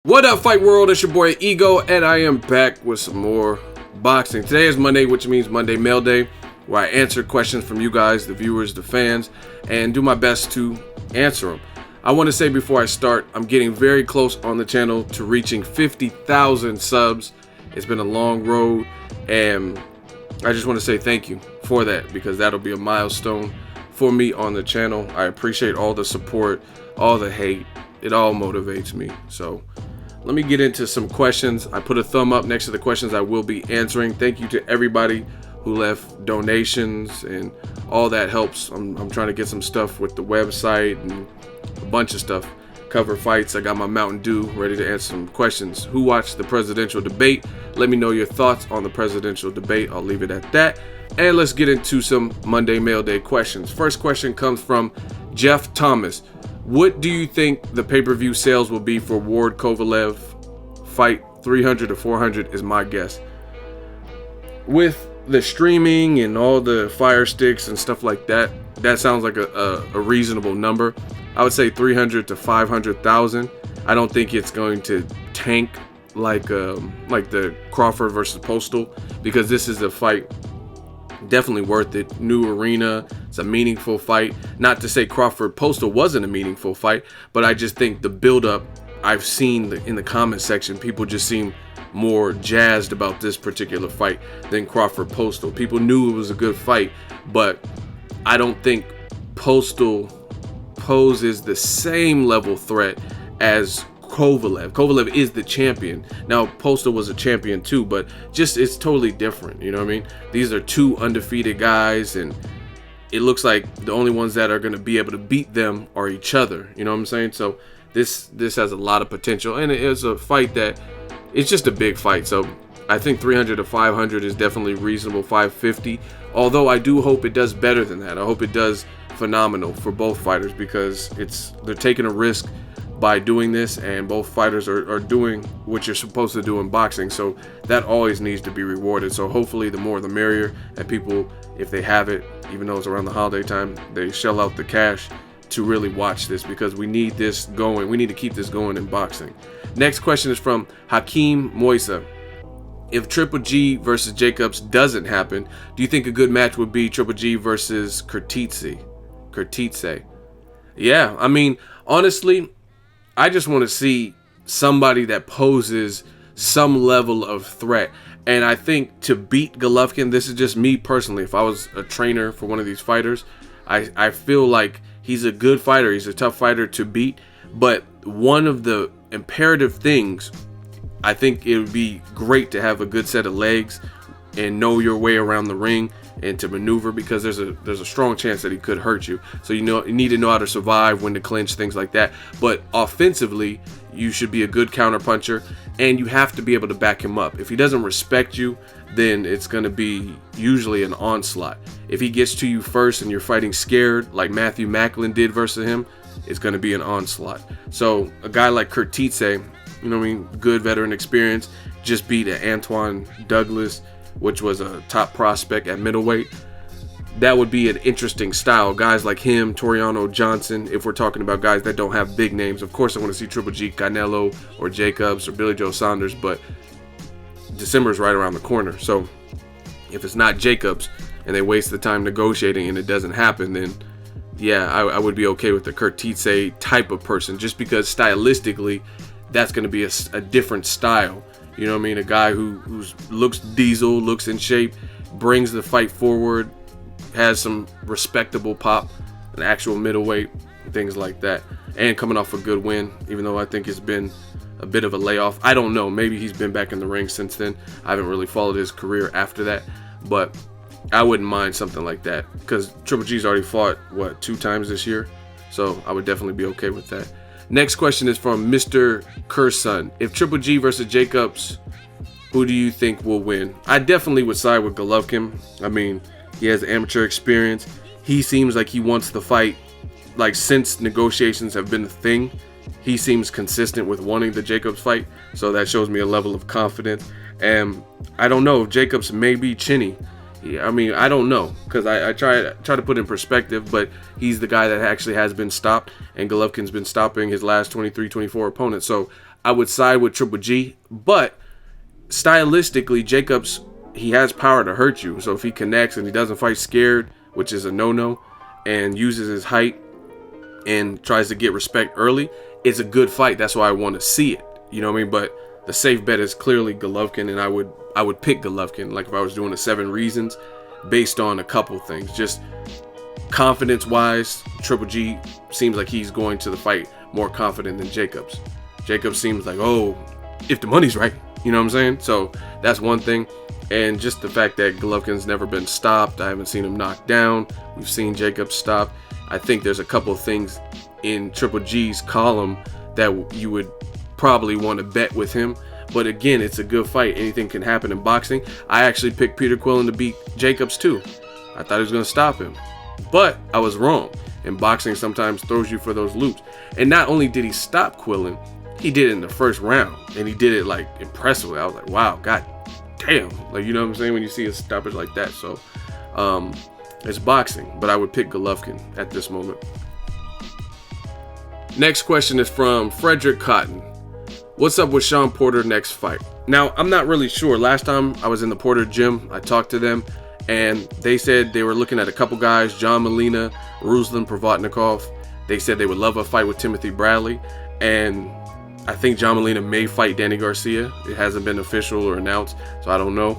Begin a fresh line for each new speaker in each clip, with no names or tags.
What up, Fight World? It's your boy Ego, and I am back with some more boxing. Today is Monday, which means Monday Mail Day, where I answer questions from you guys, the viewers, the fans, and do my best to answer them. I want to say before I start, I'm getting very close on the channel to reaching 50,000 subs. It's been a long road, and I just want to say thank you for that, because that'll be a milestone for me on the channel. I appreciate all the support, all the hate. It all motivates me. So let me get into some questions. I put a thumb up next to the questions I will be answering. Thank you to everybody who left donations, and all that helps. I'm trying to get some stuff with the website and a bunch of stuff. Cover fights. I got my Mountain Dew ready to answer some questions. Who watched the presidential debate? Let me know your thoughts on the presidential debate. I'll leave it at that. And let's get into some Monday Mail Day questions. First question comes from Jeff Thomas. What do you think the pay-per-view sales will be for Ward Kovalev fight? 300 to 400 is my guess. With the streaming and all the fire sticks and stuff like that, that sounds like a reasonable number. I would say 300 to 500,000. I don't think it's going to tank like the Crawford versus Postal, because this is a fight definitely worth it. New arena. It's a meaningful fight. Not to say Crawford Postal wasn't a meaningful fight, but I just think the build-up I've seen in the comment section, people just seem more jazzed about this particular fight than Crawford Postal. People knew it was a good fight, but I don't think Postal poses the same level threat as Kovalev. Kovalev is the champion. Now, Postal was a champion too, but just it's totally different. You know what I mean? These are two undefeated guys, and it looks like the only ones that are going to be able to beat them are each other. You know what I'm saying? So this has a lot of potential, and it is a fight that it's just a big fight. So I think 300 to 500 is definitely reasonable. 550, although I do hope it does better than that. I hope it does phenomenal for both fighters, because they're taking a risk by doing this, and both fighters are doing what you're supposed to do in boxing, so that always needs to be rewarded. So hopefully the more the merrier, and people, if they have it, even though it's around the holiday time, they shell out the cash to really watch this, because we need this going. We need to keep this going in boxing. Next question is from Hakeem Moisa. If Triple G versus Jacobs doesn't happen, do you think a good match would be Triple G versus Khurtsidze? Yeah, I mean, honestly, I just want to see somebody that poses some level of threat. And I think to beat Golovkin, this is just me personally, if I was a trainer for one of these fighters, I feel like he's a good fighter. He's a tough fighter to beat. But one of the imperative things, I think it would be great to have a good set of legs and know your way around the ring and to maneuver, because there's a strong chance that he could hurt you. So you need to know how to survive, when to clinch, things like that. But offensively, you should be a good counter puncher, and you have to be able to back him up. If he doesn't respect you, then it's going to be usually an onslaught. If he gets to you first and you're fighting scared, like Matthew Macklin did versus him, it's going to be an onslaught. So a guy like Khurtsidze, you know what I mean, good veteran experience, just beat Antoine Douglas, which was a top prospect at middleweight. That would be an interesting style. Guys like him, Toriano Johnson, if we're talking about guys that don't have big names. Of course, I want to see Triple G, Canelo, or Jacobs, or Billy Joe Saunders, but December is right around the corner. So if it's not Jacobs and they waste the time negotiating and it doesn't happen, then yeah, I would be okay with the Khurtsidze type of person, just because stylistically, that's going to be a different style. You know what I mean? A guy who looks diesel, looks in shape, brings the fight forward, has some respectable pop, an actual middleweight, things like that. And coming off a good win, even though I think it's been a bit of a layoff. I don't know. Maybe he's been back in the ring since then. I haven't really followed his career after that. But I wouldn't mind something like that, because Triple G's already fought, 2 times this year? So I would definitely be okay with that. Next question is from Mr. Kerson. If Triple G versus Jacobs, who do you think will win? I definitely would side with Golovkin. I mean, he has amateur experience. He seems like he wants the fight. Like, since negotiations have been a thing, he seems consistent with wanting the Jacobs fight. So that shows me a level of confidence. And I don't know if Jacobs may be chinny. Yeah, I mean, I don't know, because I try to put in perspective, but he's the guy that actually has been stopped, and Golovkin's been stopping his last 23, 24 opponents. So I would side with Triple G. But stylistically, Jacobs, he has power to hurt you. So if he connects and he doesn't fight scared, which is a no-no, and uses his height and tries to get respect early, it's a good fight. That's why I want to see it. You know what I mean? But the safe bet is clearly Golovkin, and I would pick Golovkin. Like if I was doing the 7 reasons based on a couple things. Just confidence-wise, Triple G seems like he's going to the fight more confident than Jacobs. Jacobs seems like, oh, if the money's right. You know what I'm saying? So that's one thing. And just the fact that Golovkin's never been stopped. I haven't seen him knocked down. We've seen Jacobs stopped. I think there's a couple of things in Triple G's column that you would probably want to bet with him. But again, it's a good fight. Anything can happen in boxing. I actually picked Peter Quillin to beat Jacobs too. I thought he was going to stop him. But I was wrong. And boxing sometimes throws you for those loops. And not only did he stop Quillin, he did it in the first round. And he did it like impressively. I was like, wow, god damn. Like, you know what I'm saying? When you see a stoppage like that. So it's boxing. But I would pick Golovkin at this moment. Next question is from Frederick Cotton. What's up with Shawn Porter next fight? Now, I'm not really sure. Last time I was in the Porter gym, I talked to them, and they said they were looking at a couple guys, John Molina, Ruslan Provodnikov. They said they would love a fight with Timothy Bradley, and I think John Molina may fight Danny Garcia. It hasn't been official or announced, so I don't know.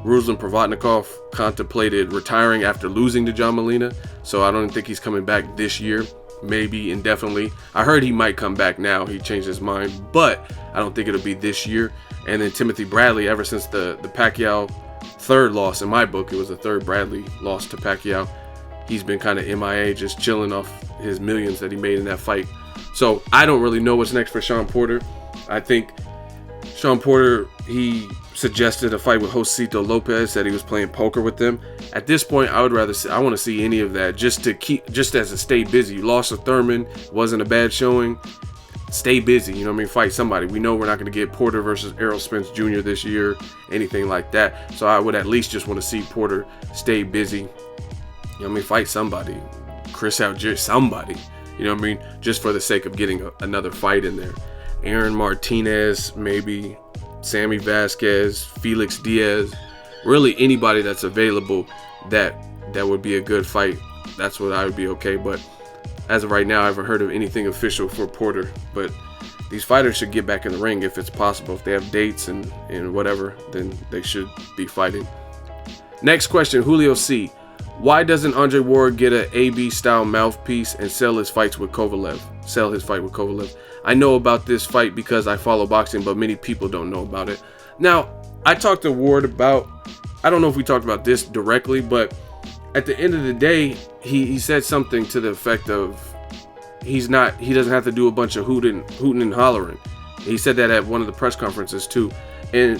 Ruslan Provodnikov contemplated retiring after losing to John Molina, so I don't think he's coming back this year. Maybe indefinitely. I heard he might come back now. He changed his mind, but I don't think it'll be this year. And then Timothy Bradley, ever since the Pacquiao third loss, in my book, it was the third Bradley loss to Pacquiao. He's been kind of MIA, just chilling off his millions that he made in that fight. So I don't really know what's next for Shawn Porter. I think Shawn Porter, he suggested a fight with Josito Lopez, said he was playing poker with them. At this point, I would rather see, I want to see any of that just as a stay busy. You lost to Thurman, wasn't a bad showing. Stay busy, you know what I mean? Fight somebody. We know we're not going to get Porter versus Errol Spence Jr. this year, anything like that. So I would at least just want to see Porter stay busy. You know what I mean? Fight somebody. Chris Algier, somebody. You know what I mean? Just for the sake of getting another fight in there. Aaron Martinez, maybe. Sammy Vasquez, Felix Diaz, really anybody that's available that would be a good fight. That's what I would be okay. But as of right now, I haven't heard of anything official for Porter. But these fighters should get back in the ring if it's possible. If they have dates and whatever, then they should be fighting. Next question, Julio C. Why doesn't Adrien Broner get an AB style mouthpiece and sell his fights with Kovalev? Sell his fight with Kovalev. I know about this fight because I follow boxing, but many people don't know about it. Now, I talked to Ward about, I don't know if we talked about this directly, but at the end of the day, he said something to the effect of he doesn't have to do a bunch of hooting and hollering. He said that at one of the press conferences too. And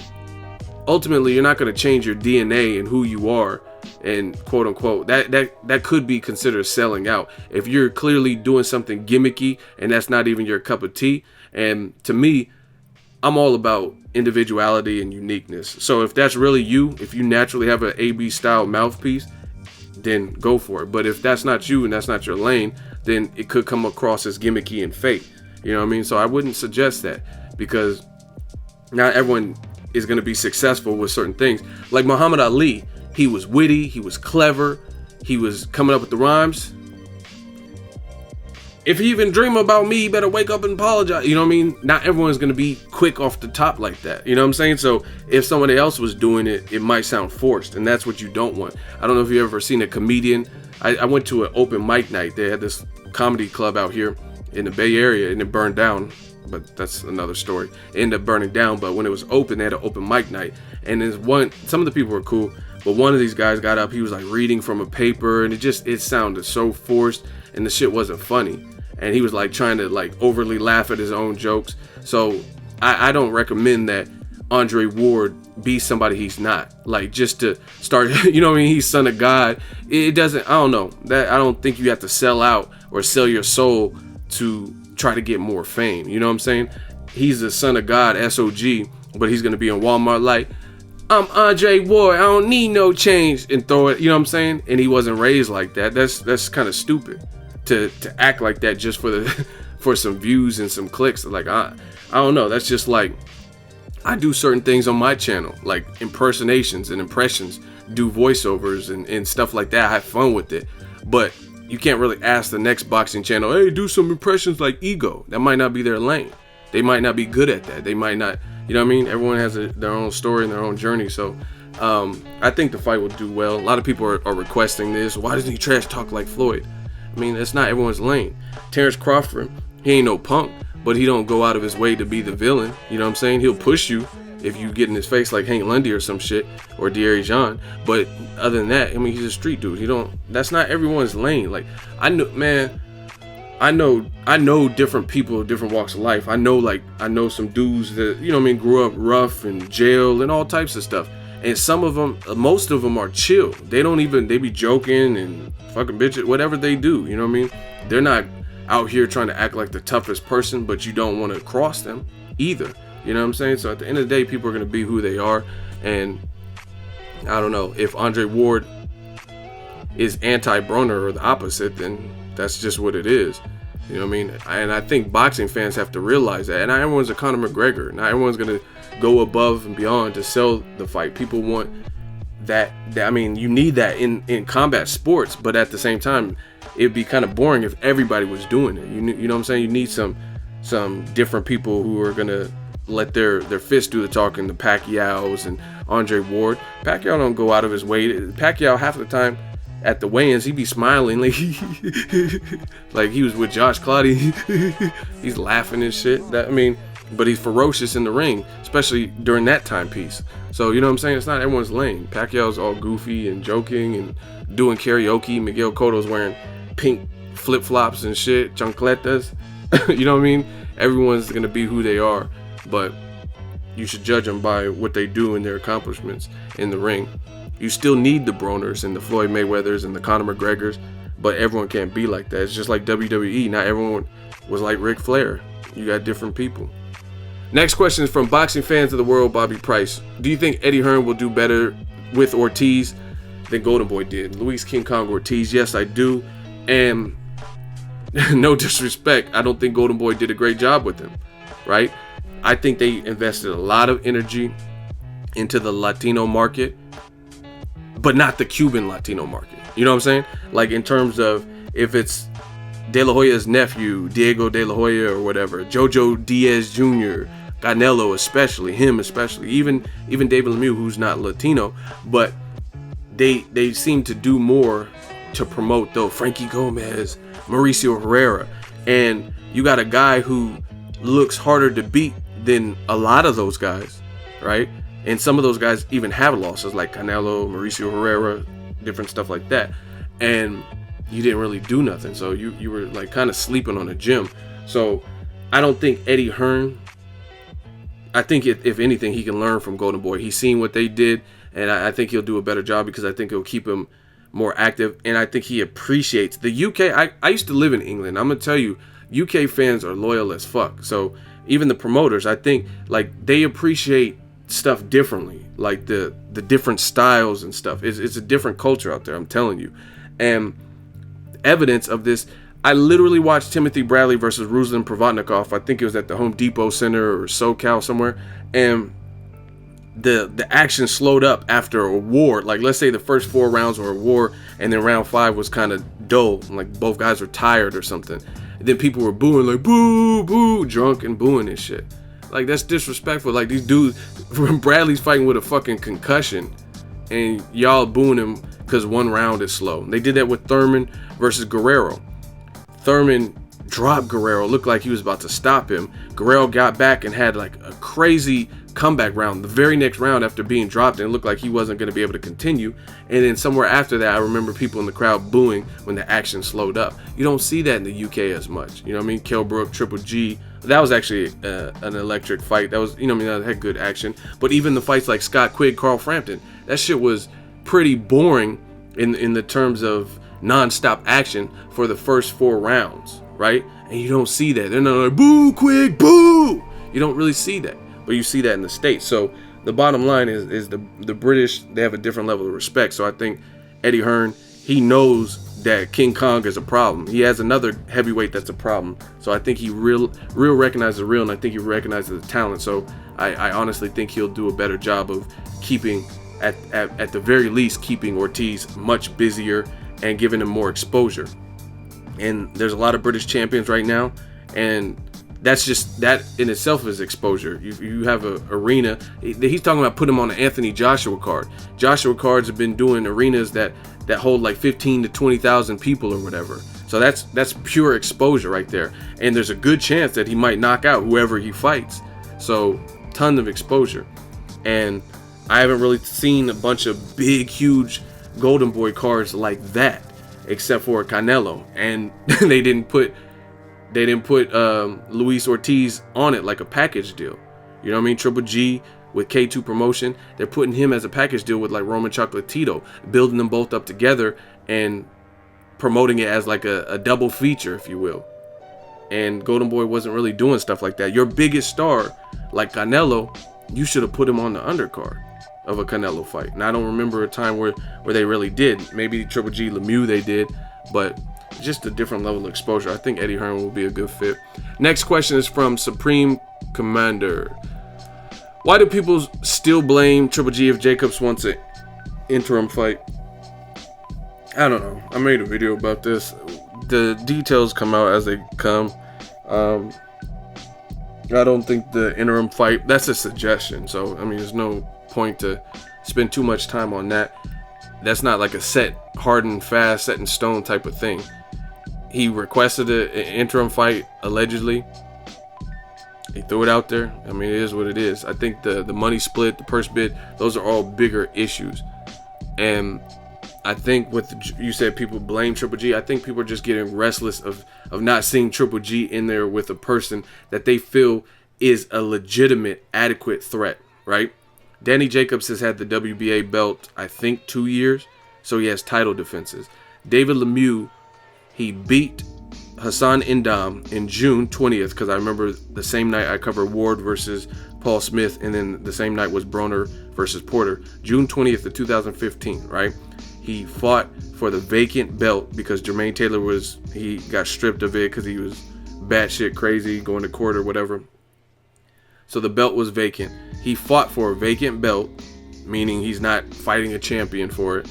ultimately, you're not going to change your DNA and who you are, and quote unquote, that could be considered selling out if you're clearly doing something gimmicky and that's not even your cup of tea. And to me, I'm all about individuality and uniqueness. So if that's really you, if you naturally have an AB style mouthpiece, then go for it. But if that's not you and that's not your lane, then it could come across as gimmicky and fake. You know what I mean? So I wouldn't suggest that, because not everyone is going to be successful with certain things. Like Muhammad Ali, he was witty, he was clever, he was coming up with the rhymes. If he even dream about me, he better wake up and apologize. You know what I mean? Not everyone's going to be quick off the top like that. You know what I'm saying? So if somebody else was doing it, it might sound forced, and that's what you don't want. I don't know if you've ever seen a comedian. I went to an open mic night. They had this comedy club out here in the Bay Area, and it burned down. But that's another story. It ended up burning down, but when it was open, they had an open mic night. And some of the people were cool, but one of these guys got up, he was like reading from a paper, and it sounded so forced, and the shit wasn't funny. And he was like trying to like overly laugh at his own jokes. So I don't recommend that Adrien Broner be somebody he's not. Like, just to start, you know what I mean? He's son of God. It doesn't, I don't know. I don't think you have to sell out or sell your soul to try to get more fame. You know what I'm saying? He's the son of God, SOG, but he's going to be in Walmart like, I'm Adrien Broner, I don't need no change, and throw it, you know what I'm saying? And he wasn't raised like that. That's kind of stupid to act like that just for some views and some clicks. Like, I don't know. That's just like, I do certain things on my channel, like impersonations and impressions, do voiceovers and stuff like that. I have fun with it. But you can't really ask the next boxing channel, hey, do some impressions like Ego. That might not be their lane. They might not be good at that. They might not, you know what I mean? Everyone has their own story and their own journey. So I think the fight will do well. A lot of people are requesting this. Why doesn't he trash talk like Floyd? I mean, that's not everyone's lane. Terrence Crawford, he ain't no punk, but he don't go out of his way to be the villain. You know what I'm saying? He'll push you if you get in his face like Hank Lundy or some shit, or De'Aaron Jean. But other than that, I mean, he's a street dude. That's not everyone's lane. Like, I know different people, different walks of life. I know some dudes that, you know what I mean, grew up rough and jail and all types of stuff. And some of them, most of them are chill. They be joking and fucking bitches, whatever they do, you know what I mean? They're not out here trying to act like the toughest person, but you don't want to cross them either. You know what I'm saying? So at the end of the day, people are going to be who they are. And I don't know, if Adrien Ward is anti-Broner or the opposite, then that's just what it is. You know what I mean? And I think boxing fans have to realize that. And not everyone's a Conor McGregor. Not everyone's going to go above and beyond to sell the fight. People want that. I mean, you need that in combat sports, but at the same time, it'd be kind of boring if everybody was doing it. You know what I'm saying? You need some different people who are going to let their fists do the talking, the Pacquiaos and Adrien Ward. Pacquiao don't go out of his way. Pacquiao, half of the time at the weigh-ins, he be smiling like like he was with Josh Clottey. He's laughing and shit. But he's ferocious in the ring, especially during that timepiece. So, you know what I'm saying? It's not everyone's lane. Pacquiao's all goofy and joking and doing karaoke. Miguel Cotto's wearing pink flip-flops and shit, chancletas. You know what I mean? Everyone's going to be who they are, but you should judge them by what they do and their accomplishments in the ring. You still need the Broners and the Floyd Mayweathers and the Conor McGregors, but everyone can't be like that. It's just like WWE. Not everyone was like Ric Flair. You got different people. Next question is from Boxing Fans of the World, Bobby Price. Do you think Eddie Hearn will do better with Ortiz than Golden Boy did? Luis King Kong Ortiz, yes, I do. And no disrespect, I don't think Golden Boy did a great job with him, right? I think they invested a lot of energy into the Latino market, but not the Cuban Latino market. You know what I'm saying? Like, in terms of if it's De La Hoya's nephew, Diego De La Hoya or whatever, Jojo Diaz Jr., Canelo especially, even David Lemieux, who's not Latino, but they seem to do more to promote, though, Frankie Gomez, Mauricio Herrera, and you got a guy who looks harder to beat than a lot of those guys, right? And some of those guys even have losses, like Canelo, Mauricio Herrera, different stuff like that, and you didn't really do nothing. So you were like kind of sleeping on the gym. So I don't think Eddie Hearn, I think if anything, he can learn from Golden Boy. He's seen what they did, and I think he'll do a better job because I think it'll keep him more active, and I think he appreciates the UK. I used to live in England. I'm gonna tell you, UK fans are loyal as fuck. So even the promoters, I think, like, they appreciate stuff differently, like the different styles and stuff. It's a different culture out there, I'm telling you. And evidence of this, I literally watched Timothy Bradley versus Ruslan Provodnikov. I think it was at the Home Depot Center or SoCal somewhere, and the action slowed up after a war. Like, let's say the first 4 rounds were a war, and then round 5 was kind of dull, like both guys were tired or something. And then people were booing, like, boo, boo, drunk and booing and shit. Like, that's disrespectful. Like, these dudes, Bradley's fighting with a fucking concussion, and y'all booing him because 1 round is slow. They did that with Thurman versus Guerrero. Thurman dropped Guerrero, looked like he was about to stop him. Guerrero got back and had like a crazy comeback round the very next round after being dropped, and it looked like he wasn't going to be able to continue. And then somewhere after that, I remember people in the crowd booing when the action slowed up. You don't see that in the UK as much. You know what I mean? Kell Brook, Triple G. That was actually an electric fight. That was, you know what I mean, that had good action. But even the fights like Scott Quigg, Carl Frampton, that shit was pretty boring in the terms of non-stop action for the first 4 rounds, right? And you don't see that. They're not like, boo, Quigg, boo! You don't really see that. But you see that in the States. So the bottom line is the British, they have a different level of respect. So I think Eddie Hearn, he knows that King Kong is a problem. He has another heavyweight that's a problem. So I think he real recognizes the real, and I think he recognizes the talent. So I honestly think he'll do a better job of keeping, at the very least, keeping Ortiz much busier and giving him more exposure. And there's a lot of British champions right now, and that's just, that in itself is exposure. You have a arena. He's talking about putting him on the Anthony Joshua card. Joshua cards have been doing arenas that hold like 15 to 20,000 people or whatever. So that's pure exposure right there. And there's a good chance that he might knock out whoever he fights. So ton of exposure. And I haven't really seen a bunch of big, huge Golden Boy cards like that, except for Canelo. And they didn't put Luis Ortiz on it like a package deal. You know what I mean? Triple G with K2 Promotion, they're putting him as a package deal with like Roman Chocolatito, building them both up together and promoting it as like a double feature, if you will. And Golden Boy wasn't really doing stuff like that. Your biggest star, like Canelo, you should have put him on the undercard of a Canelo fight. And I don't remember a time where they really did. Maybe Triple G Lemieux they did, but just a different level of exposure. I think Eddie Hearn will be a good fit. Next question is from Supreme Commander. Why do people still blame Triple G if Jacobs wants an interim fight? I don't know. I made a video about this. The details come out as they come. I don't think the interim fight, that's a suggestion. So, I mean, there's no point to spend too much time on that. That's not like a set, hard and fast, set in stone type of thing. He requested an interim fight, allegedly. He threw it out there. I mean, it is what it is. I think the money split, the purse bid, those are all bigger issues. And I think you said people blame Triple G. I think people are just getting restless of not seeing Triple G in there with a person that they feel is a legitimate, adequate threat, right? Danny Jacobs has had the WBA belt, I think, 2 years, so he has title defenses. David Lemieux, he beat Hassan Indam in June 20th, because I remember the same night I covered Ward versus Paul Smith, and then the same night was Broner versus Porter. June 20th of 2015, right? He fought for the vacant belt because Jermaine Taylor he got stripped of it because he was batshit crazy, going to court or whatever. So the belt was vacant. He fought for a vacant belt, meaning he's not fighting a champion for it.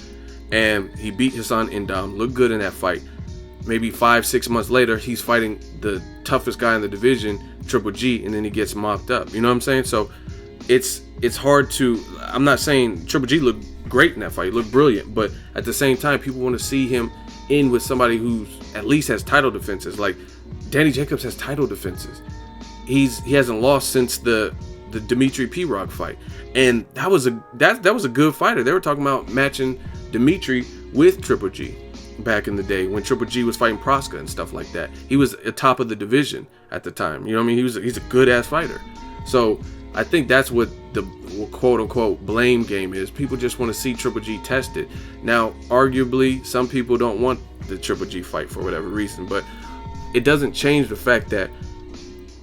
And he beat Hassan Indam, looked good in that fight. Maybe 5-6 months later, he's fighting the toughest guy in the division, Triple G, and then he gets mopped up. You know what I'm saying? So it's hard to, I'm not saying Triple G looked great in that fight, he looked brilliant, but at the same time, people want to see him in with somebody who at least has title defenses. Like Danny Jacobs has title defenses. He hasn't lost since the Dimitri P-Rock fight, and that was a good fighter. They were talking about matching Dimitri with Triple G back in the day when Triple G was fighting Proska and stuff like that. He was at top of the division at the time. You know what I mean? He's a good ass fighter. So I think that's what the quote unquote blame game is. People just want to see Triple G tested. Now, arguably, some people don't want the Triple G fight for whatever reason, but it doesn't change the fact that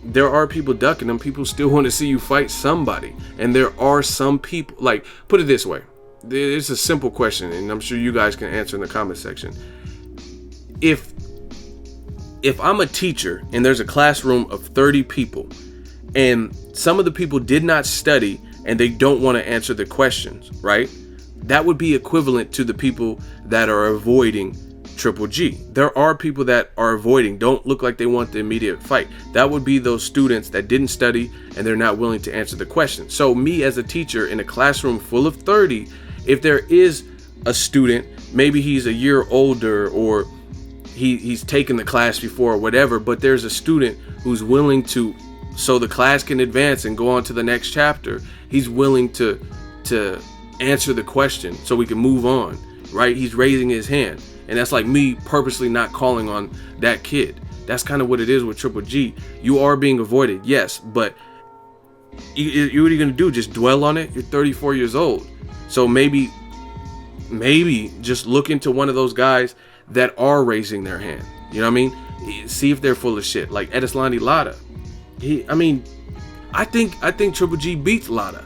there are people ducking them. People still want to see you fight somebody. And there are some people, like, put it this way. It's a simple question, and I'm sure you guys can answer in the comment section. If I'm a teacher and there's a classroom of 30 people, and some of the people did not study and they don't want to answer the questions, right? That would be equivalent to the people that are avoiding Triple G. There are people that are avoiding, don't look like they want the immediate fight. That would be those students that didn't study and they're not willing to answer the question. So me as a teacher in a classroom full of 30, if there is a student, maybe he's a year older or he's taken the class before or whatever, but there's a student who's willing to, so the class can advance and go on to the next chapter, he's willing to answer the question so we can move on, right? He's raising his hand. And that's like me purposely not calling on that kid. That's kind of what it is with Triple G. You are being avoided, yes, but what are you going to do? Just dwell on it? You're 34 years old. So maybe just look into one of those guys that are raising their hand. You know what I mean? See if they're full of shit. Like Edeslandi Lara. I think Triple G beats Lara.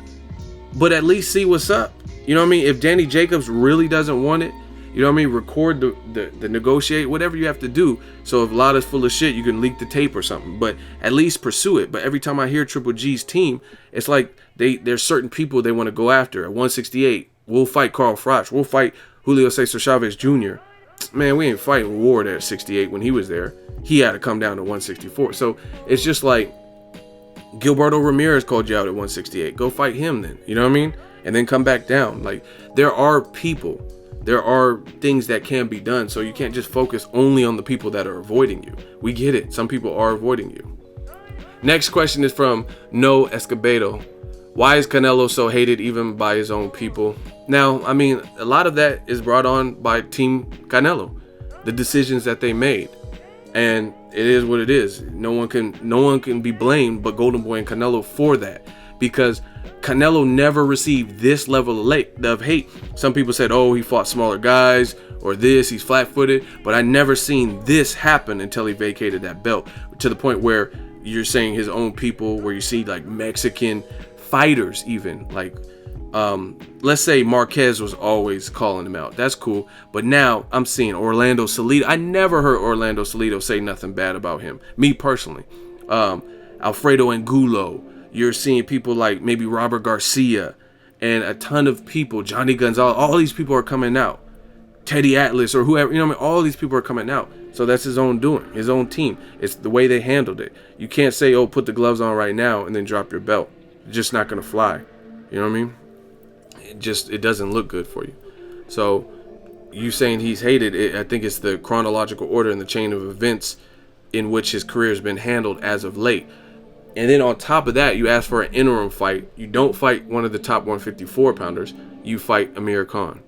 But at least see what's up. You know what I mean? If Danny Jacobs really doesn't want it, You know what I mean? Record the negotiate, whatever you have to do. So if Lada's full of shit, you can leak the tape or something. But at least pursue it. But every time I hear Triple G's team, it's like there's certain people they want to go after. At 168, we'll fight Carl Froch. We'll fight Julio Cesar Chavez Jr. Man, we ain't fighting Ward at 68 when he was there. He had to come down to 164. So it's just like Gilberto Ramirez called you out at 168. Go fight him then. You know what I mean? And then come back down. Like, there are people. There are things that can be done. So you can't just focus only on the people that are avoiding you. We get it. Some people are avoiding you. Next question is from No Escobedo. Why is Canelo so hated even by his own people? Now, I mean, a lot of that is brought on by Team Canelo, the decisions that they made, and it is what it is. No one can be blamed but Golden Boy and Canelo for that, because Canelo never received this level of hate. Some people said, oh, he fought smaller guys, or this, he's flat-footed, but I never seen this happen until he vacated that belt, to the point where you're saying his own people, where you see like Mexican fighters even, like let's say Marquez was always calling him out. That's cool. But now I'm seeing Orlando Salido. I never heard Orlando Salido say nothing bad about him, me personally. Alfredo Angulo. You're seeing people like maybe Robert Garcia and a ton of people, Johnny Gonzalez. All these people are coming out. Teddy Atlas or whoever, you know what I mean? All these people are coming out. So that's his own doing, his own team. It's the way they handled it. You can't say, oh, put the gloves on right now and then drop your belt. It's just not going to fly. You know what I mean? It doesn't look good for you. So you saying he's hated, I think it's the chronological order and the chain of events in which his career has been handled as of late. And then on top of that, you ask for an interim fight. You don't fight one of the top 154 pounders. You fight Amir Khan,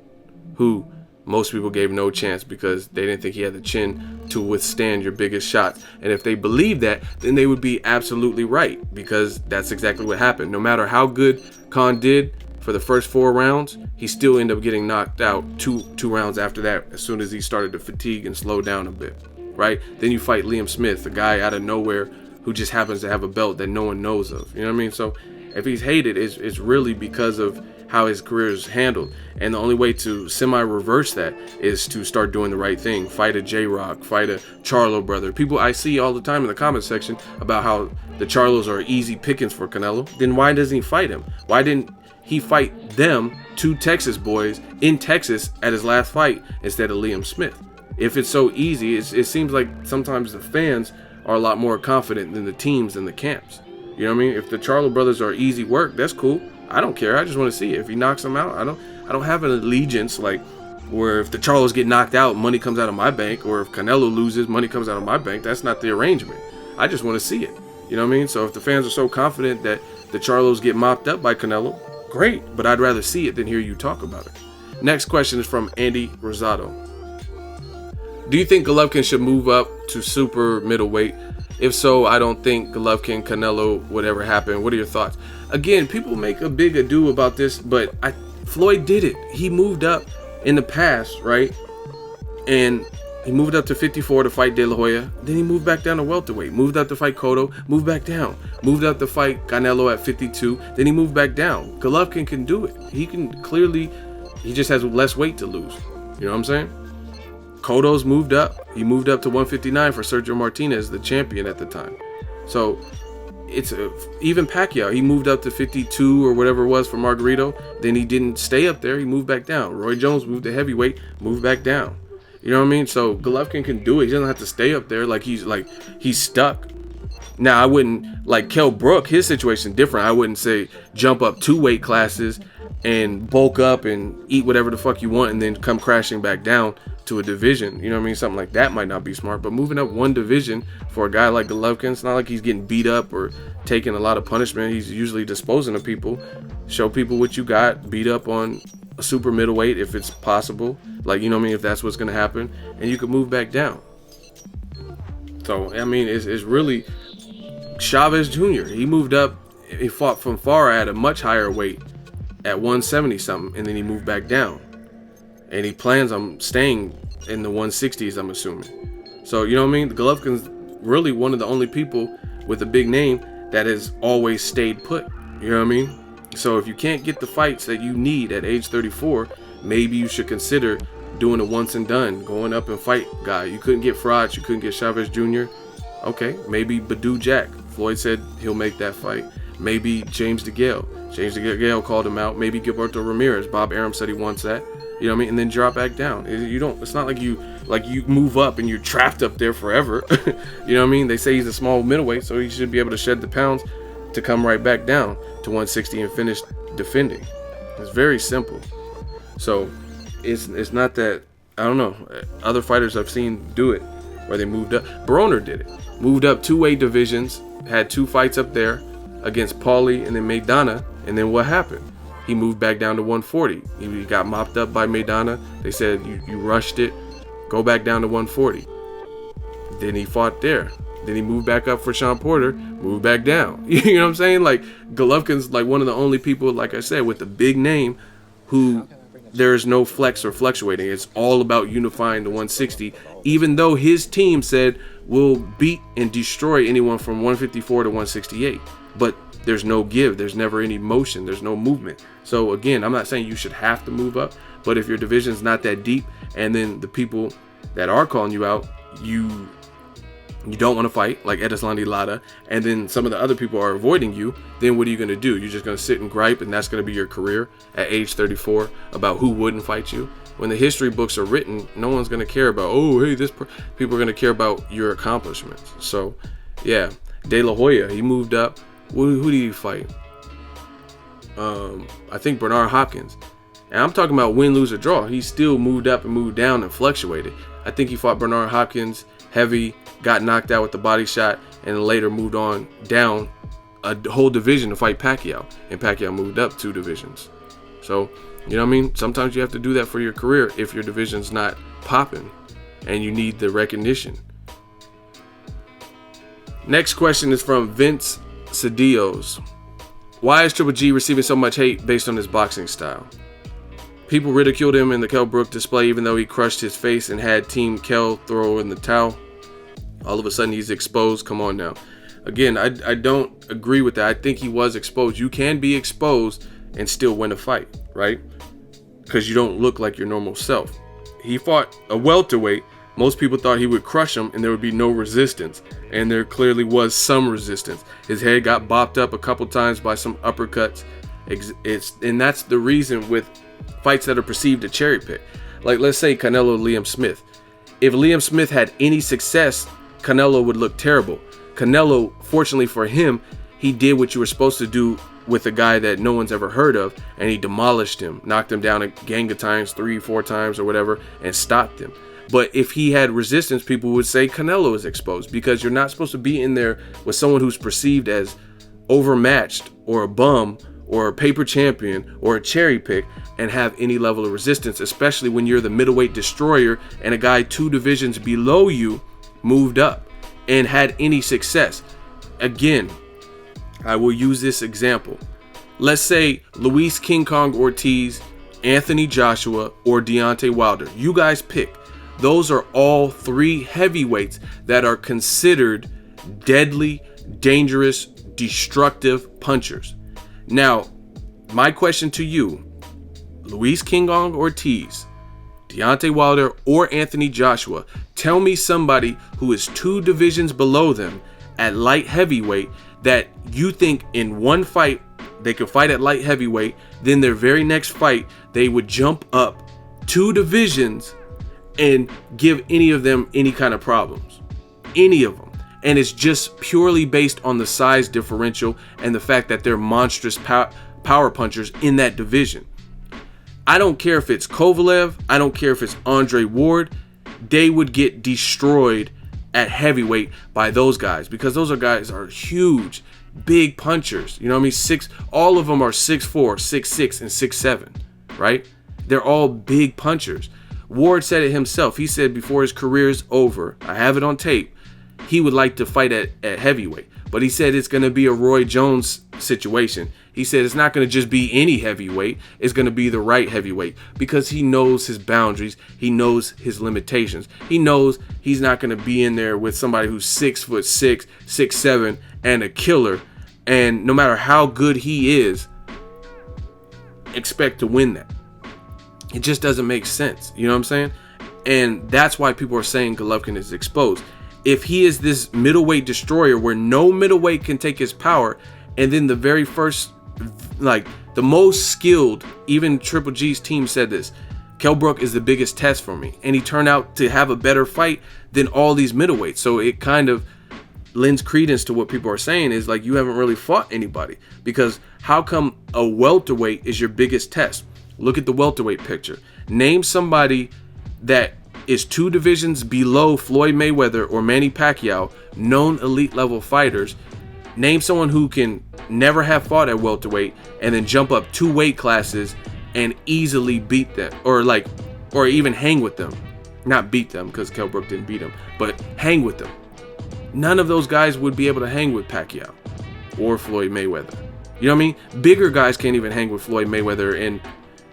who most people gave no chance because they didn't think he had the chin to withstand your biggest shots. And if they believed that, then they would be absolutely right, because that's exactly what happened. No matter how good Khan did for the first 4 rounds, he still ended up getting knocked out two rounds after that, as soon as he started to fatigue and slow down a bit, right? Then you fight Liam Smith, a guy out of nowhere who just happens to have a belt that no one knows of. You know what I mean? So if he's hated, it's really because of how his career is handled. And the only way to semi-reverse that is to start doing the right thing. Fight a J-Rock, fight a Charlo brother. People I see all the time in the comment section about how the Charlos are easy pickings for Canelo. Then why doesn't he fight him? Why didn't he fight them, 2 Texas boys in Texas at his last fight instead of Liam Smith? If it's so easy, it seems like sometimes the fans are a lot more confident than the teams and the camps. You know what I mean? If the Charlo brothers are easy work, that's cool. I don't care. I just want to see it. If he knocks them out, I don't have an allegiance like where if the Charlos get knocked out, money comes out of my bank, or if Canelo loses, money comes out of my bank. That's not the arrangement. I just want to see it. You know what I mean? So if the fans are so confident that the Charlos get mopped up by Canelo, great. But I'd rather see it than hear you talk about it. Next question is from Andy Rosado. Do you think Golovkin should move up to super middleweight? If so, I don't think Golovkin, Canelo would ever happen. What are your thoughts? Again, people make a big ado about this, but Floyd did it. He moved up in the past, right? And he moved up to 54 to fight De La Hoya. Then he moved back down to welterweight. Moved up to fight Cotto. Moved back down. Moved up to fight Canelo at 52. Then he moved back down. Golovkin can do it. He can clearly, he just has less weight to lose. You know what I'm saying? Cotto's moved up. He moved up to 159 for Sergio Martinez, the champion at the time. So it's even Pacquiao. He moved up to 52 or whatever it was for Margarito. Then he didn't stay up there. He moved back down. Roy Jones moved to heavyweight, moved back down. You know what I mean? So Golovkin can do it. He doesn't have to stay up there like he's stuck. Now I wouldn't, like Kell Brook, his situation different. I wouldn't say jump up 2 weight classes and bulk up and eat whatever the fuck you want and then come crashing back down to a division. You know what I mean? Something like that might not be smart, but moving up 1 division for a guy like Golovkin, it's not like he's getting beat up or taking a lot of punishment. He's usually disposing of people. Show people what you got, beat up on a super middleweight if it's possible, like, you know what I mean, if that's what's going to happen, and you could move back down. So I mean, it's really Chavez Jr. He moved up, he fought from far at a much higher weight at 170 something, and then he moved back down, and he plans on staying in the 160s, I'm assuming. So you know what I mean, Golovkin's really one of the only people with a big name that has always stayed put. You know what I mean? So if you can't get the fights that you need at age 34, maybe you should consider doing a once and done, going up and fight guy. You couldn't get Frauds, you couldn't get Chavez Jr. Okay, maybe Badou Jack. Floyd said he'll make that fight. Maybe James DeGale. James DeGale called him out. Maybe Gilberto Ramirez. Bob Arum said he wants that. You know what I mean? And then drop back down. You don't. It's not like you move up and you're trapped up there forever. You know what I mean? They say he's a small middleweight, so he should be able to shed the pounds to come right back down to 160 and finish defending. It's very simple. So it's not that, I don't know. Other fighters I've seen do it where they moved up. Broner did it. Moved up 2 weight divisions. Had 2 fights up there against Paulie and then Maidana. And then what happened? He moved back down to 140. He got mopped up by Maidana. They said, you rushed it. Go back down to 140. Then he fought there. Then he moved back up for Shawn Porter, moved back down. You know what I'm saying? Like, Golovkin's like one of the only people, like I said, with the big name who there's no flex or fluctuating. It's all about unifying the 160, even though his team said we'll beat and destroy anyone from 154 to 168. But there's no give. There's never any motion. There's no movement. So again, I'm not saying you should have to move up, but if your division's not that deep and then the people that are calling you out, you don't want to fight, like Edeslandi Lara, and then some of the other people are avoiding you, then what are you going to do? You're just going to sit and gripe, and that's going to be your career at age 34 about who wouldn't fight you? When the history books are written, no one's going to care about, oh, hey, people are going to care about your accomplishments. So, yeah, De La Hoya, he moved up. Who did he fight? I think Bernard Hopkins. And I'm talking about win, lose, or draw. He still moved up and moved down and fluctuated. I think he fought Bernard Hopkins heavy, got knocked out with the body shot, and then later moved on down a whole division to fight Pacquiao. And Pacquiao moved up 2 divisions. So, you know what I mean? Sometimes you have to do that for your career if your division's not popping and you need the recognition. Next question is from Vince Cedillos. Why is Triple G receiving so much hate based on his boxing style? People ridiculed him in the Kell Brook display even though he crushed his face and had Team Kell throw in the towel. All of a sudden he's exposed. Come on now. Again, I don't agree with that. I think he was exposed. You can be exposed and still win a fight, right? Because you don't look like your normal self. He fought a welterweight. Most people thought he would crush him and there would be no resistance. And there clearly was some resistance. His head got bopped up a couple times by some uppercuts. And that's the reason with fights that are perceived a cherry pick. Like, let's say Canelo Liam Smith. If Liam Smith had any success, Canelo would look terrible. Canelo, fortunately for him, he did what you were supposed to do with a guy that no one's ever heard of, and he demolished him, knocked him down a gang of times, 3-4 times or whatever, and stopped him. But if he had resistance, people would say Canelo is exposed, because you're not supposed to be in there with someone who's perceived as overmatched or a bum or a paper champion or a cherry pick and have any level of resistance, especially when you're the middleweight destroyer and a guy 2 divisions below you moved up and had any success. Again, I will use this example. Let's say Luis King Kong Ortiz, Anthony Joshua, or Deontay Wilder. You guys pick. Those are all 3 heavyweights that are considered deadly, dangerous, destructive punchers. Now, my question to you, Luis King Kong Ortiz, Deontay Wilder, or Anthony Joshua, tell me somebody who is 2 divisions below them at light heavyweight that you think in one fight they could fight at light heavyweight, then their very next fight they would jump up 2 divisions and give any of them any kind of problems. Any of them. And it's just purely based on the size differential and the fact that they're monstrous power punchers in that division. I don't care if it's Kovalev. I don't care if it's Adrien Broner. They would get destroyed at heavyweight by those guys, because those guys are huge, big punchers. You know what I mean? All of them are 6'4", 6'6", and 6'7", right? They're all big punchers. Ward said it himself. He said before his career is over, I have it on tape, he would like to fight at heavyweight. But he said it's going to be a Roy Jones situation. He said it's not going to just be any heavyweight. It's going to be the right heavyweight, because he knows his boundaries. He knows his limitations. He knows he's not going to be in there with somebody who's 6'6", 6'7", and a killer. And no matter how good he is, expect to win that. It just doesn't make sense. You know what I'm saying? And that's why people are saying Golovkin is exposed. If he is this middleweight destroyer where no middleweight can take his power, and then the very first, like the most skilled, even Triple G's team said this, Kell Brook is the biggest test for me. And he turned out to have a better fight than all these middleweights. So it kind of lends credence to what people are saying is like, you haven't really fought anybody. Because how come a welterweight is your biggest test? Look at the welterweight picture. Name somebody that is 2 divisions below Floyd Mayweather or Manny Pacquiao, known elite level fighters. Name someone who can never have fought at welterweight and then jump up 2 weight classes and easily beat them, or even hang with them. Not beat them, because Kell Brook didn't beat him, but hang with them. None of those guys would be able to hang with Pacquiao or Floyd Mayweather. You know what I mean? Bigger guys can't even hang with Floyd Mayweather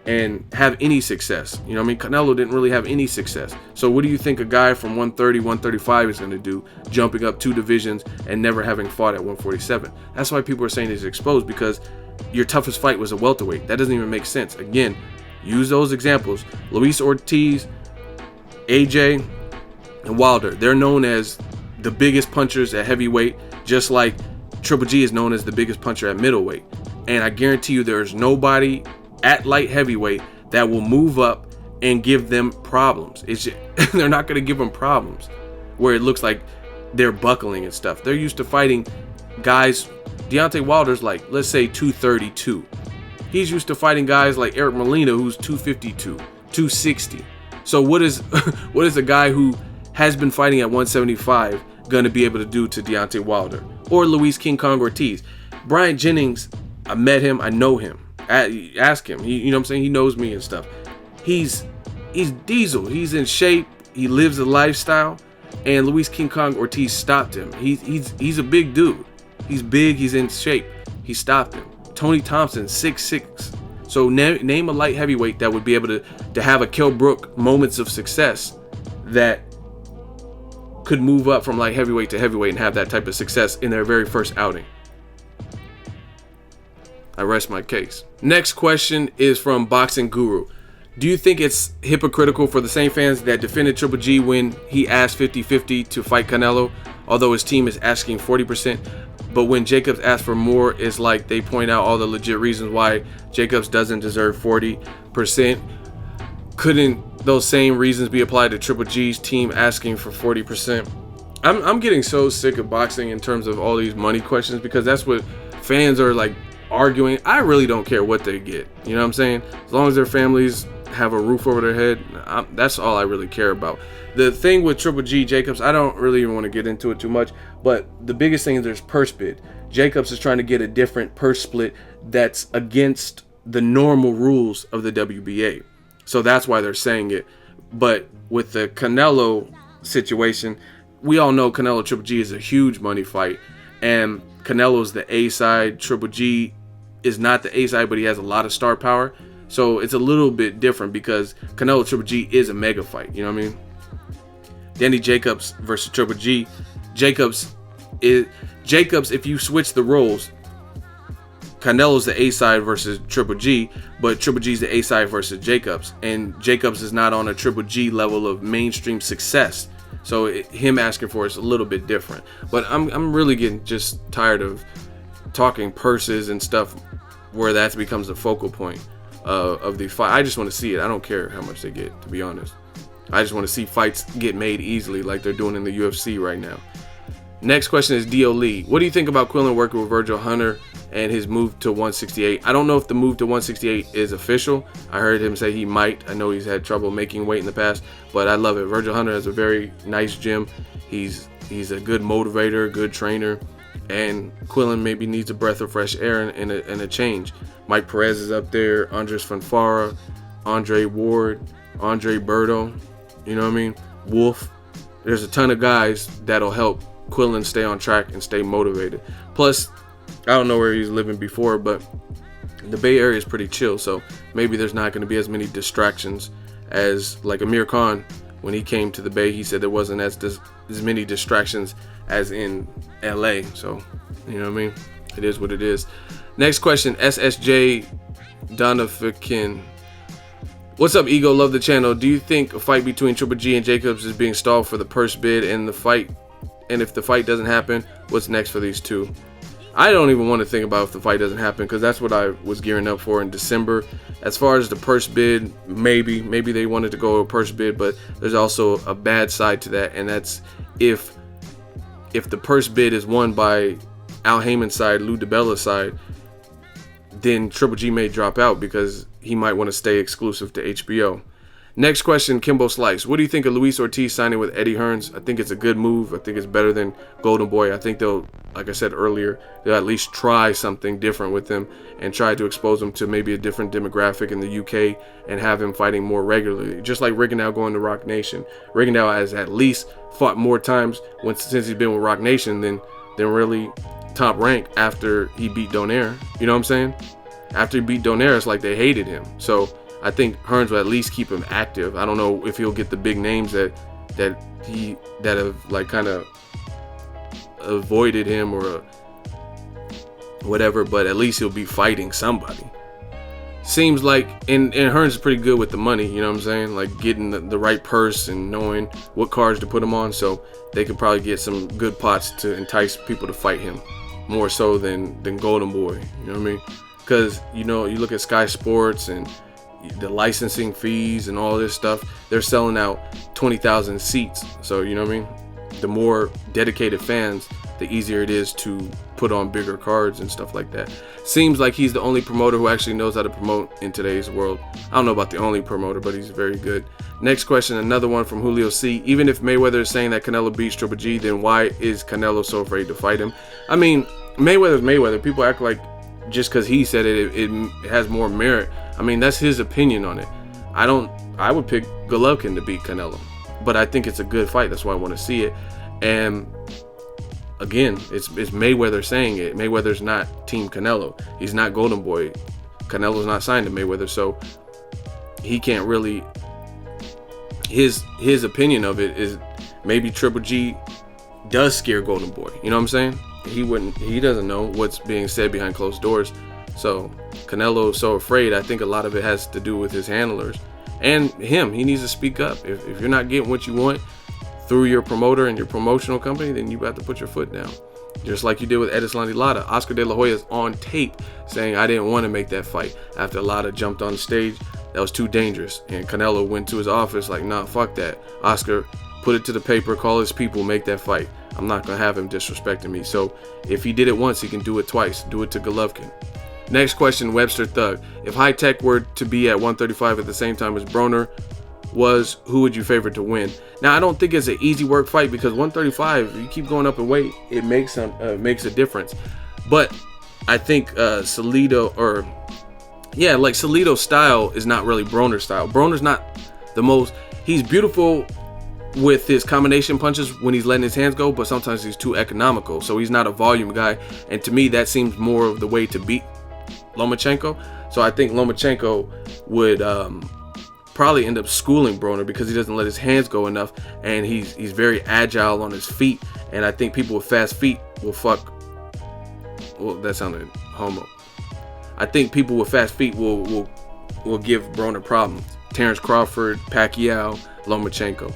and have any success. You know what I mean? Canelo didn't really have any success. So what do you think a guy from 130, 135 is going to do, jumping up 2 divisions and never having fought at 147? That's why people are saying he's exposed, because your toughest fight was a welterweight. That doesn't even make sense. Again, use those examples. Luis Ortiz, AJ, and Wilder. They're known as the biggest punchers at heavyweight, just like Triple G is known as the biggest puncher at middleweight. And I guarantee you there's nobody at light heavyweight that will move up and give them problems. It's just, they're not going to give them problems where it looks like they're buckling and stuff. They're used to fighting guys. Deontay Wilder's like, let's say 232. He's used to fighting guys like Eric Molina, who's 252, 260. So what is a guy who has been fighting at 175 going to be able to do to Deontay Wilder or Luis King Kong Ortiz? Brian Jennings, I met him, I know him. Ask him. You know what I'm saying? He knows me and stuff. He's diesel. He's in shape. He lives a lifestyle. And Luis King Kong Ortiz stopped him. He's a big dude. He's big. He's in shape. He stopped him. Tony Thompson, 6'6". So name a light heavyweight that would be able to have a Kell Brook moments of success that could move up from light heavyweight to heavyweight and have that type of success in their very first outing. I rest my case. Next question is from Boxing Guru. Do you think it's hypocritical for the same fans that defended Triple G when he asked 50-50 to fight Canelo, although his team is asking 40%, but when Jacobs asked for more, it's like they point out all the legit reasons why Jacobs doesn't deserve 40%? Couldn't those same reasons be applied to Triple G's team asking for 40%? I'm getting so sick of boxing in terms of all these money questions, because that's what fans are like arguing. I really don't care what they get. You know what I'm saying? As long as their families have a roof over their head, that's all I really care about. The thing with Triple G Jacobs, I don't really even want to get into it too much, but the biggest thing is there's purse bid. Jacobs is trying to get a different purse split that's against the normal rules of the WBA. So that's why they're saying it. But with the Canelo situation, we all know Canelo Triple G is a huge money fight, and Canelo's the A side. Triple G is not the A side, but he has a lot of star power. So it's a little bit different because Canelo Triple G is a mega fight. You know what I mean? Danny Jacobs versus Triple G. Jacobs, if you switch the roles, Canelo's the A side versus Triple G, but Triple G's the A side versus Jacobs, and Jacobs is not on a Triple G level of mainstream success. So him asking for it's a little bit different. But I'm really getting just tired of talking purses and stuff where that becomes the focal point of the fight. I just want to see it. I don't care how much they get, to be honest. I just want to see fights get made easily like they're doing in the UFC right now. Next question is D.O. Lee. What do you think about Quillin working with Virgil Hunter and his move to 168? I don't know if the move to 168 is official. I heard him say he might. I know he's had trouble making weight in the past, but I love it. Virgil Hunter has a very nice gym. He's a good motivator, good trainer, and Quillin maybe needs a breath of fresh air and a change. Mike Perez is up there, Andres Fanfara, Andre Ward, Andre Berto, you know what I mean? Wolf. There's a ton of guys that'll help Quillin stay on track and stay motivated. Plus, I don't know where he's living before, but the Bay Area is pretty chill, so maybe there's not going to be as many distractions as like Amir Khan. When he came to the Bay, he said there wasn't as many distractions as in LA. So, you know what I mean? It is what it is. Next question, SSJ Donovan. What's up, Ego? Love the channel. Do you think a fight between Triple G and Jacobs is being stalled for the purse bid and the fight? And if the fight doesn't happen, what's next for these two? I don't even want to think about if the fight doesn't happen, because that's what I was gearing up for in December. As far as the purse bid, maybe they wanted to go to a purse bid, but there's also a bad side to that, and that's if the purse bid is won by Al Heyman's side, Lou DiBella's side, then Triple G may drop out because he might want to stay exclusive to HBO. Next question, Kimbo Slice. What do you think of Luis Ortiz signing with Eddie Hearn? I think it's a good move. I think it's better than Golden Boy. I think they'll, like I said earlier, they'll at least try something different with him and try to expose him to maybe a different demographic in the UK and have him fighting more regularly. Just like Rigondeaux going to Rock Nation. Rigondeaux has at least fought more times since he's been with Rock Nation than really top rank after he beat Donaire. You know what I'm saying? After he beat Donaire, it's like they hated him. So I think Hearns will at least keep him active. I don't know if he'll get the big names that have like kind of avoided him or whatever, but at least he'll be fighting somebody. Seems like, and Hearns is pretty good with the money, you know what I'm saying? Like getting the right purse and knowing what cards to put him on, so they could probably get some good pots to entice people to fight him, more so than Golden Boy, you know what I mean? Because, you know, you look at Sky Sports and the licensing fees and all this stuff, they're selling out 20,000 seats. So, you know what I mean? The more dedicated fans, the easier it is to put on bigger cards and stuff like that. Seems like he's the only promoter who actually knows how to promote in today's world. I don't know about the only promoter, but he's very good. Next question, another one from Julio C. Even if Mayweather is saying that Canelo beats Triple G, then why is Canelo so afraid to fight him? I mean, Mayweather's Mayweather. People act like just because he said it has more merit. I mean, that's his opinion on it. I would pick Golovkin to beat Canelo, but I think it's a good fight. That's why I want to see it. And again, it's Mayweather saying it. Mayweather's not Team Canelo. He's not Golden Boy. Canelo's not signed to Mayweather, so he can't really. His opinion of it is maybe Triple G does scare Golden Boy. You know what I'm saying? He doesn't know what's being said behind closed doors. So Canelo's so afraid. I think a lot of it has to do with his handlers and him. He needs to speak up. If you're not getting what you want through your promoter and your promotional company, then you have to put your foot down. Just like you did with Edislandi Lara. Oscar De La Hoya is on tape saying, I didn't want to make that fight. After Lara jumped on the stage, that was too dangerous. And Canelo went to his office like, nah, fuck that. Oscar, put it to the paper, call his people, make that fight. I'm not going to have him disrespecting me. So if he did it once, he can do it twice. Do it to Golovkin. Next question, Webster Thug. If High Tech were to be at 135 at the same time as Broner was, who would you favor to win? Now, I don't think it's an easy work fight because 135, you keep going up in weight, it makes a difference. But I think Salido, like Salido's style is not really Broner's style. Broner's not the most, he's beautiful with his combination punches when he's letting his hands go, but sometimes he's too economical. So he's not a volume guy. And to me, that seems more of the way to beat Lomachenko. So I think Lomachenko would probably end up schooling Broner because he doesn't let his hands go enough, and he's very agile on his feet. And I think people with fast feet will well, that sounded homo. I think people with fast feet will give Broner problems. Terrence Crawford, Pacquiao, Lomachenko.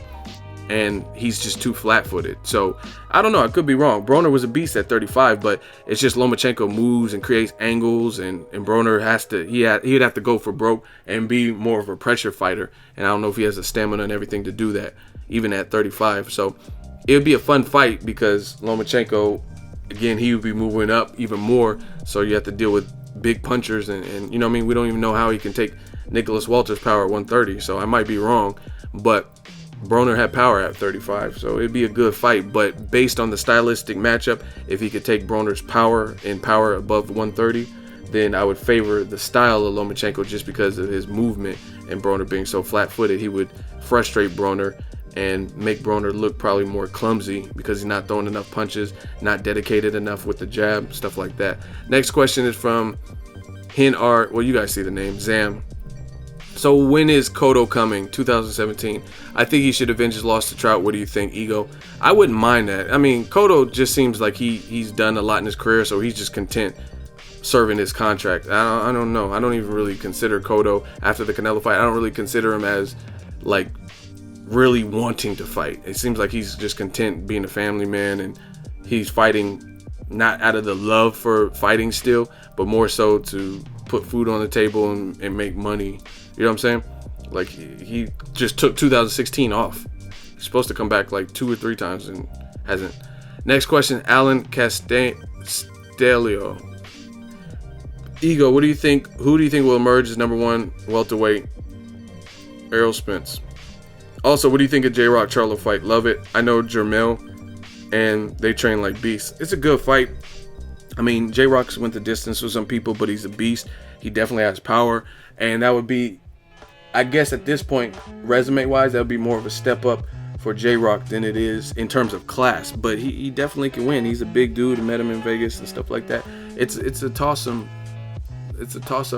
And he's just too flat-footed. So I don't know, I could be wrong. Broner was a beast at 35, but it's just Lomachenko moves and creates angles, and Broner he'd have to go for broke and be more of a pressure fighter. And I don't know if he has the stamina and everything to do that, even at 35. So it would be a fun fight because Lomachenko, again, he would be moving up even more. So you have to deal with big punchers, and you know what I mean? We don't even know how he can take Nicholas Walter's power at 130. So I might be wrong, but Broner had power at 35, so it'd be a good fight. But based on the stylistic matchup, if he could take Broner's power and power above 130, then I would favor the style of Lomachenko just because of his movement, and Broner being so flat-footed, he would frustrate Broner and make Broner look probably more clumsy because he's not throwing enough punches, not dedicated enough with the jab, stuff like that. Next question is from Hin Art. Well, you guys see the name, Zam. So when is Cotto coming? 2017. I think he should avenge his loss to Trout. What do you think, Ego? I wouldn't mind that. I mean, Cotto just seems like he's done a lot in his career, so he's just content serving his contract. I don't know. I don't even really consider Cotto after the Canelo fight. I don't really consider him as like really wanting to fight. It seems like he's just content being a family man, and he's fighting not out of the love for fighting still, but more so to put food on the table and make money. You know what I'm saying? Like he just took 2016 off. He's supposed to come back like 2 or 3 times and hasn't. Next question, Alan Castelio. Ego, what do you think? Who do you think will emerge as #1 welterweight? Errol Spence. Also, what do you think of J-Rock Charlo fight? Love it. I know Jermel, and they train like beasts. It's a good fight. I mean, J-Rock's went the distance with some people, but he's a beast. He definitely has power, and that would be, I guess at this point, resume-wise, that would be more of a step up for J-Rock than it is in terms of class. But he definitely can win. He's a big dude. I met him in Vegas and stuff like that. It's a toss-up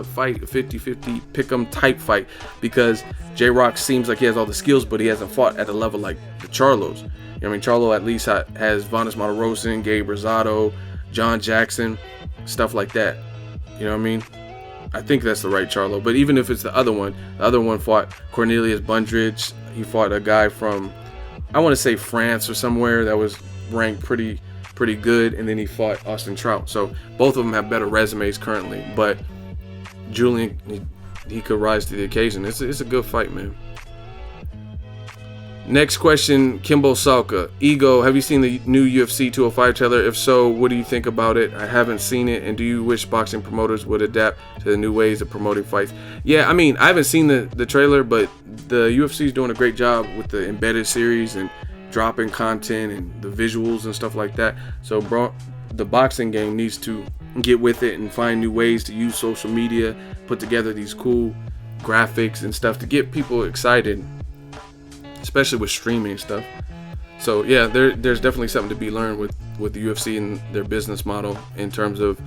fight, a 50-50 pick-em type fight, because J-Rock seems like he has all the skills, but he hasn't fought at a level like the Charlos. You know what I mean? Charlo at least has Vanes Monterosa, Gabe Rosado, John Jackson, stuff like that. You know what I mean? I think that's the right Charlo. But even if it's the other one fought Cornelius Bundridge. He fought a guy from, I want to say France or somewhere, that was ranked pretty good, and then he fought Austin Trout. So both of them have better resumes currently, but Julian, he could rise to the occasion. It's a good fight, man. Next question, Kimbo Salka. Ego, have you seen the new UFC 205 trailer? If so, what do you think about it? I haven't seen it, and do you wish boxing promoters would adapt to the new ways of promoting fights? Yeah, I mean, I haven't seen the trailer, but the UFC is doing a great job with the embedded series and dropping content and the visuals and stuff like that. So the boxing game needs to get with it and find new ways to use social media, put together these cool graphics and stuff to get people excited, especially with streaming and stuff. So yeah, there's definitely something to be learned with the UFC and their business model in terms of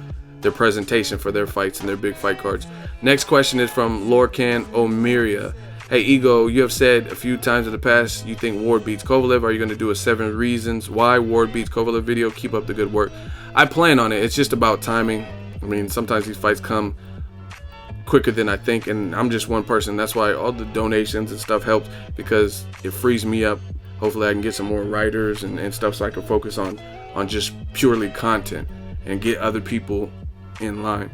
their presentation for their fights and their big fight cards. Next question is from Lorcan Omiria. Hey Ego, you have said a few times in the past you think Ward beats Kovalev. Are you going to do a 7 reasons why Ward beats Kovalev video? Keep up the good work. I plan on it. It's just about timing. I mean, sometimes these fights come quicker than I think, and I'm just one person. That's why all the donations and stuff helps, because it frees me up. Hopefully I can get some more writers and stuff, so I can focus on just purely content and get other people in line.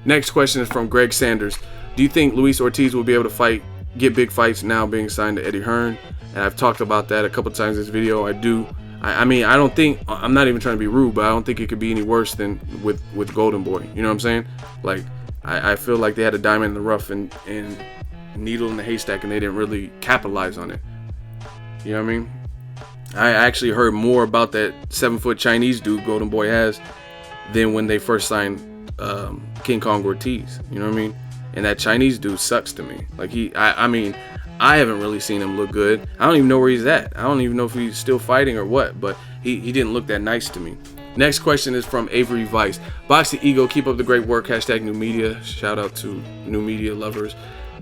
Next question is from Greg Sanders. Do you think Luis Ortiz will be able to get big fights now being signed to Eddie Hearn? And I've talked about that a couple times in this video. I mean, I don't think, I'm not even trying to be rude, but I don't think it could be any worse than with Golden Boy. You know what I'm saying? Like, I feel like they had a diamond in the rough and needle in the haystack, and they didn't really capitalize on it. You know what I mean? I actually heard more about that 7-foot Chinese dude Golden Boy has than when they first signed King Kong Ortiz. You know what I mean? And that Chinese dude sucks to me. Like I mean, I haven't really seen him look good. I don't even know where he's at. I don't even know if he's still fighting or what, but he didn't look that nice to me. Next question is from Avery Vice. Boxing Ego, keep up the great work. # new media. Shout out to new media lovers.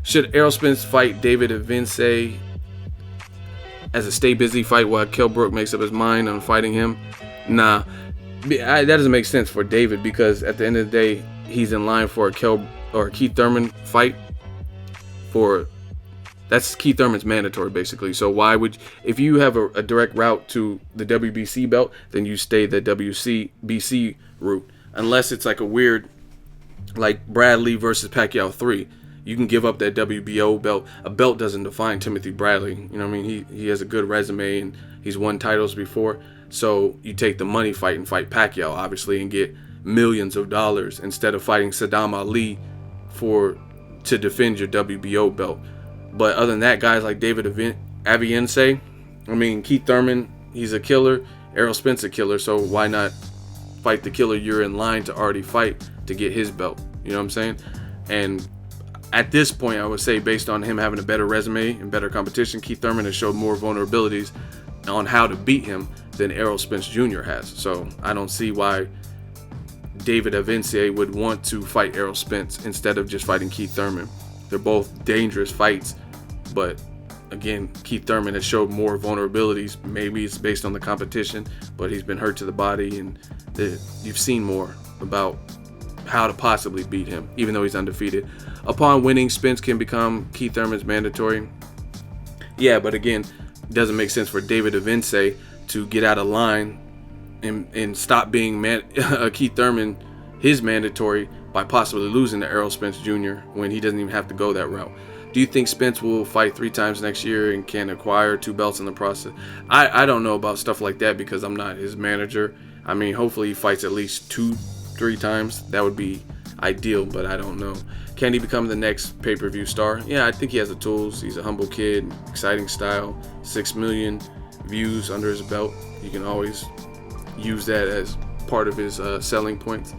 Should Errol Spence fight David Avince as a stay busy fight while Kell Brook makes up his mind on fighting him? Nah, that doesn't make sense for David, because at the end of the day, he's in line for a Keith Thurman fight. That's Keith Thurman's mandatory, basically. So why would, if you have a direct route to the WBC belt, then you stay the WBC route. Unless it's like a weird, like Bradley versus Pacquiao 3. You can give up that WBO belt. A belt doesn't define Timothy Bradley. You know what I mean? He has a good resume and he's won titles before. So you take the money fight and fight Pacquiao, obviously, and get millions of dollars instead of fighting Saddam Ali to defend your WBO belt. But other than that, guys like David Aviance, I mean, Keith Thurman, he's a killer. Errol Spence a killer. So why not fight the killer you're in line to already fight to get his belt? You know what I'm saying? And at this point, I would say, based on him having a better resume and better competition, Keith Thurman has showed more vulnerabilities on how to beat him than Errol Spence Jr. has. So I don't see why David Aviance would want to fight Errol Spence instead of just fighting Keith Thurman. They're both dangerous fights, but again, Keith Thurman has showed more vulnerabilities. Maybe it's based on the competition, but he's been hurt to the body, and you've seen more about how to possibly beat him, even though he's undefeated. Upon winning, Spence can become Keith Thurman's mandatory. Yeah, but again, it doesn't make sense for David Avince to get out of line and stop being Keith Thurman his mandatory by possibly losing to Errol Spence Jr. when he doesn't even have to go that route. Do you think Spence will fight 3 times next year and can acquire 2 belts in the process? I don't know about stuff like that because I'm not his manager. I mean, hopefully he fights at least 2-3 times. That would be ideal, but I don't know. Can he become the next pay-per-view star? Yeah, I think he has the tools. He's a humble kid, exciting style, 6 million views under his belt. You can always use that as part of his selling points.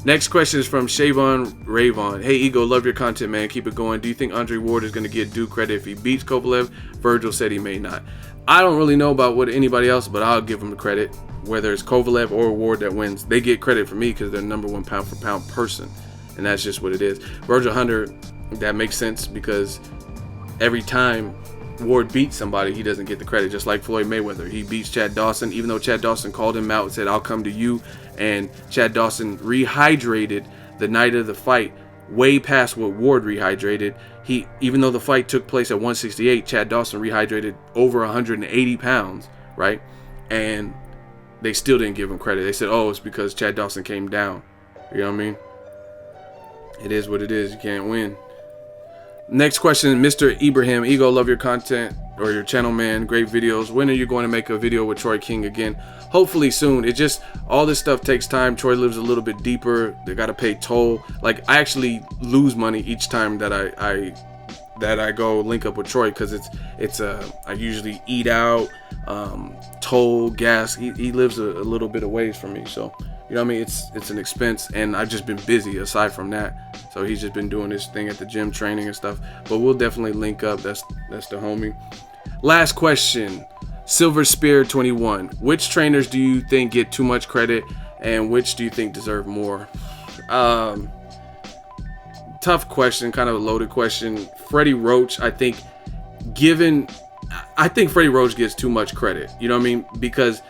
Next question is from Shavon Ravon. Hey, Ego, love your content, man. Keep it going. Do you think Adrien Ward is going to get due credit if he beats Kovalev? Virgil said he may not. I don't really know about what anybody else, but I'll give him the credit. Whether it's Kovalev or Ward that wins, they get credit for me because they're #1 pound-for-pound person. And that's just what it is. Virgil Hunter, that makes sense because every time Ward beats somebody, he doesn't get the credit. Just like Floyd Mayweather. He beats Chad Dawson, even though Chad Dawson called him out and said, I'll come to you. And Chad Dawson rehydrated the night of the fight way past what Ward rehydrated. Even though the fight took place at 168, Chad Dawson rehydrated over 180 pounds, right? And they still didn't give him credit. They said, oh, it's because Chad Dawson came down. You know what I mean? It is what it is. You can't win. Next question, Mr. Ibrahim. Ego, love your content or your channel, man. Great videos. When are you going to make a video with Troy King again? Hopefully soon. It just, all this stuff takes time. Troy lives a little bit deeper. They got to pay toll. Like, I actually lose money each time that I go link up with Troy because I usually eat out, toll, gas. He lives a little bit of ways from me, so you know what I mean. It's an expense, and I've just been busy aside from that. So he's just been doing his thing at the gym, training and stuff. But we'll definitely link up. That's the homie. Last question, Silver Spear 21. Which trainers do you think get too much credit, and which do you think deserve more? Tough question, kind of a loaded question. Freddie Roach, I think Freddie Roach gets too much credit. You know what I mean? Because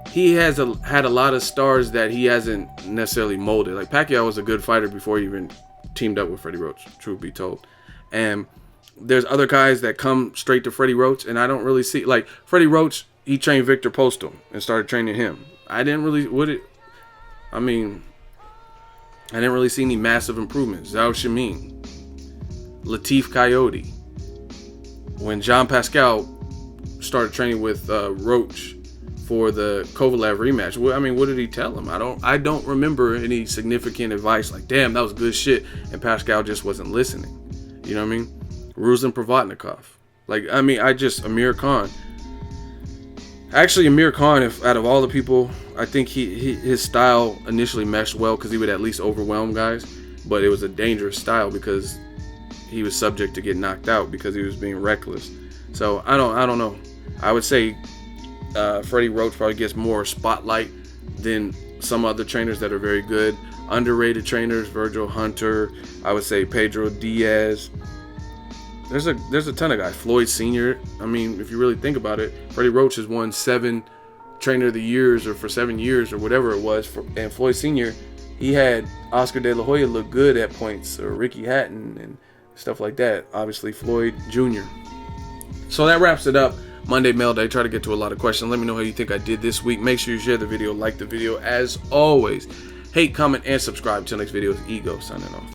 he has had a lot of stars that he hasn't necessarily molded. Like Pacquiao was a good fighter before he even teamed up with Freddie Roach, truth be told. And there's other guys that come straight to Freddie Roach, and I don't really see, like Freddie Roach, he trained Victor Postal and started training him. I didn't really see any massive improvements. Zhao Shimin, Latif Coyote. When Jean Pascal started training with Roach for the Kovalev rematch, what did he tell him? I don't remember any significant advice like, damn, that was good shit, and Pascal just wasn't listening. You know what I mean? Ruslan Provodnikov. Amir Khan. Actually, Amir Khan, out of all the people, I think his style initially meshed well because he would at least overwhelm guys, but it was a dangerous style because he was subject to get knocked out because he was being reckless. So I don't know. I would say Freddie Roach probably gets more spotlight than some other trainers that are very good. Underrated trainers, Virgil Hunter. I would say Pedro Diaz. There's a ton of guys. Floyd Sr. I mean, if you really think about it, Freddie Roach has won 7 Trainer of the Years or for 7 years or whatever it was. And Floyd Sr., he had Oscar De La Hoya look good at points, or Ricky Hatton and stuff like that. Obviously, Floyd Jr. So that wraps it up. Monday Mail Day. Try to get to a lot of questions. Let me know how you think I did this week. Make sure you share the video, like the video. As always, hate, comment, and subscribe. Till next video, it's Ego signing off.